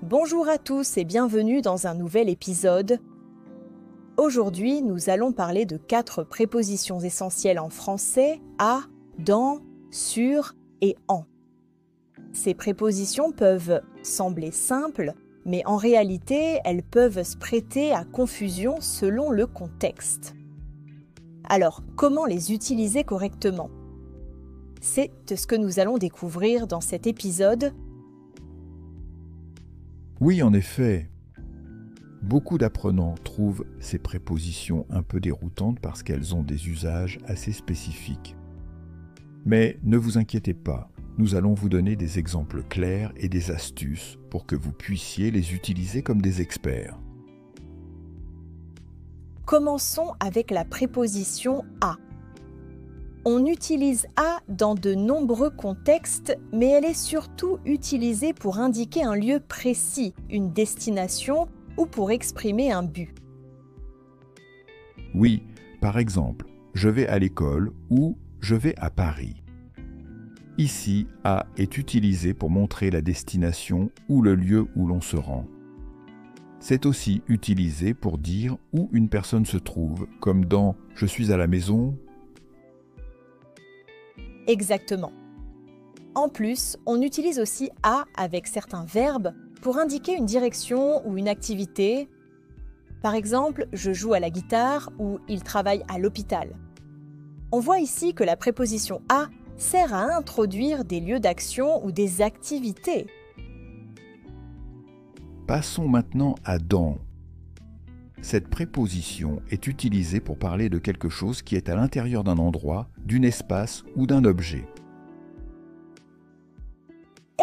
Bonjour à tous et bienvenue dans un nouvel épisode. Aujourd'hui, nous allons parler de 4 prépositions essentielles en français à, dans, sur et en. Ces prépositions peuvent sembler simples, mais en réalité, elles peuvent se prêter à confusion selon le contexte. Alors, comment les utiliser correctement? C'est ce que nous allons découvrir dans cet épisode. Oui, en effet, beaucoup d'apprenants trouvent ces prépositions un peu déroutantes parce qu'elles ont des usages assez spécifiques. Mais ne vous inquiétez pas, nous allons vous donner des exemples clairs et des astuces pour que vous puissiez les utiliser comme des experts. Commençons avec la préposition « à ». On utilise « à » dans de nombreux contextes, mais elle est surtout utilisée pour indiquer un lieu précis, une destination ou pour exprimer un but. Oui, par exemple, je vais à l'école ou je vais à Paris. Ici, « à » est utilisé pour montrer la destination ou le lieu où l'on se rend. C'est aussi utilisé pour dire où une personne se trouve, comme dans « je suis à la maison ». Exactement. En plus, on utilise aussi « à » avec certains verbes pour indiquer une direction ou une activité. Par exemple, je joue à la guitare ou il travaille à l'hôpital. On voit ici que la préposition « à » sert à introduire des lieux d'action ou des activités. Passons maintenant à « dans ». Cette préposition est utilisée pour parler de quelque chose qui est à l'intérieur d'un endroit, d'un espace ou d'un objet.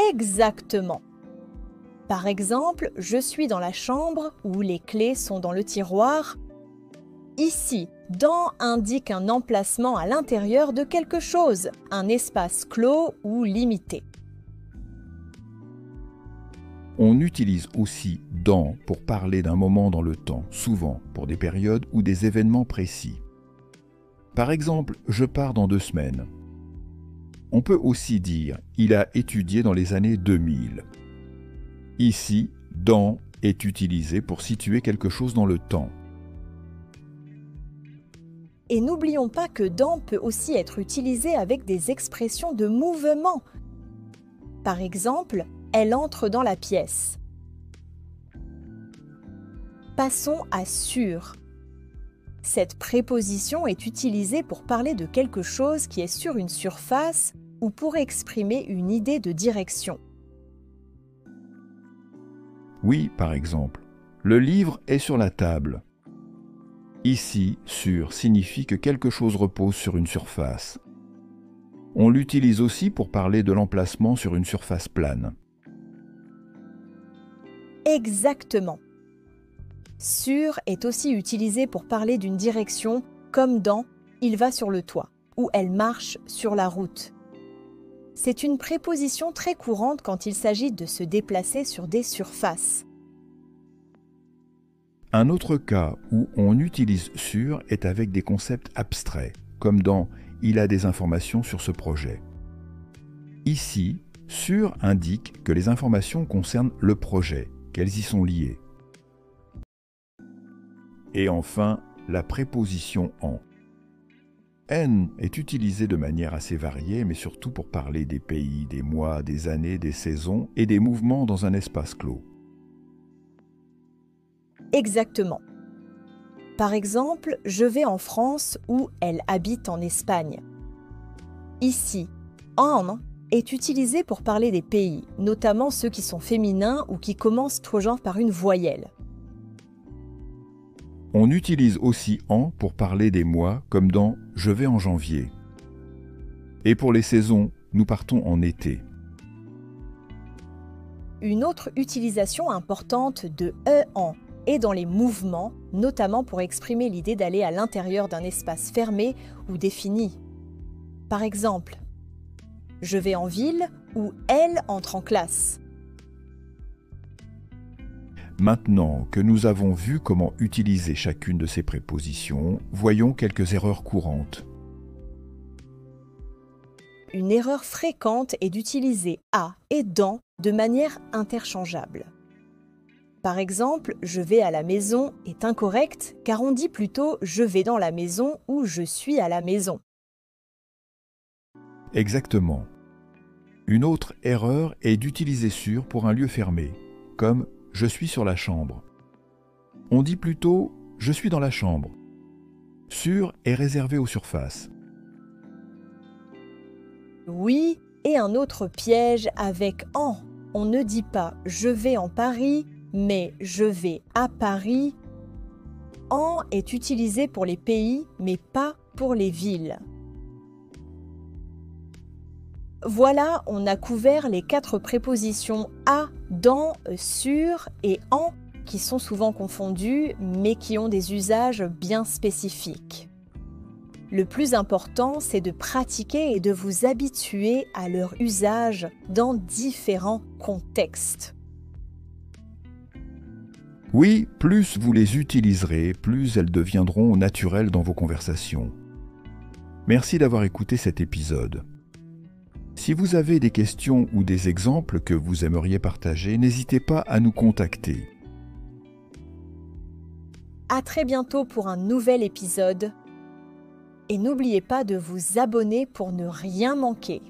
Exactement. Par exemple, je suis dans la chambre où les clés sont dans le tiroir. Ici, « dans » indique un emplacement à l'intérieur de quelque chose, un espace clos ou limité. On utilise aussi « dans » pour parler d'un moment dans le temps, souvent pour des périodes ou des événements précis. Par exemple, je pars dans 2 semaines. On peut aussi dire « il a étudié dans les années 2000 ». Ici, « dans » est utilisé pour situer quelque chose dans le temps. Et n'oublions pas que « dans » peut aussi être utilisé avec des expressions de mouvement. Par exemple, elle entre dans la pièce. Passons à « sur ». Cette préposition est utilisée pour parler de quelque chose qui est sur une surface ou pour exprimer une idée de direction. Oui, par exemple, le livre est sur la table. Ici, « sur » signifie que quelque chose repose sur une surface. On l'utilise aussi pour parler de l'emplacement sur une surface plane. Exactement. Sur est aussi utilisé pour parler d'une direction, comme dans « il va sur le toit » ou « elle marche sur la route ». C'est une préposition très courante quand il s'agit de se déplacer sur des surfaces. Un autre cas où on utilise « sur » est avec des concepts abstraits, comme dans « il a des informations sur ce projet ». Ici, « sur » indique que les informations concernent le projet, qu'elles y sont liées. Et enfin, la préposition « en ». « En » est utilisée de manière assez variée, mais surtout pour parler des pays, des mois, des années, des saisons et des mouvements dans un espace clos. Exactement. Par exemple, je vais en France ou elle habite en Espagne. Ici, « en » est utilisé pour parler des pays, notamment ceux qui sont féminins ou qui commencent tout genre par une voyelle. On utilise aussi « en » pour parler des mois, comme dans « je vais en janvier ». Et pour les saisons, nous partons en été. Une autre utilisation importante de « en » est dans les mouvements, notamment pour exprimer l'idée d'aller à l'intérieur d'un espace fermé ou défini. Par exemple, « je vais en ville » ou « elle entre en classe ». Maintenant que nous avons vu comment utiliser chacune de ces prépositions, voyons quelques erreurs courantes. Une erreur fréquente est d'utiliser « à » et « dans » de manière interchangeable. Par exemple, « je vais à la maison » est incorrect car on dit plutôt « je vais dans la maison » ou « je suis à la maison ». Exactement. Une autre erreur est d'utiliser sur pour un lieu fermé, comme « je suis sur la chambre ». On dit plutôt « je suis dans la chambre ». Sur est réservé aux surfaces. Oui, et un autre piège avec « en ». On ne dit pas « je vais en Paris », mais « je vais à Paris ». « En » est utilisé pour les pays, mais pas pour les villes. Voilà, on a couvert les 4 prépositions à, dans, sur et en qui sont souvent confondues, mais qui ont des usages bien spécifiques. Le plus important, c'est de pratiquer et de vous habituer à leur usage dans différents contextes. Oui, plus vous les utiliserez, plus elles deviendront naturelles dans vos conversations. Merci d'avoir écouté cet épisode. Si vous avez des questions ou des exemples que vous aimeriez partager, n'hésitez pas à nous contacter. À très bientôt pour un nouvel épisode. Et n'oubliez pas de vous abonner pour ne rien manquer.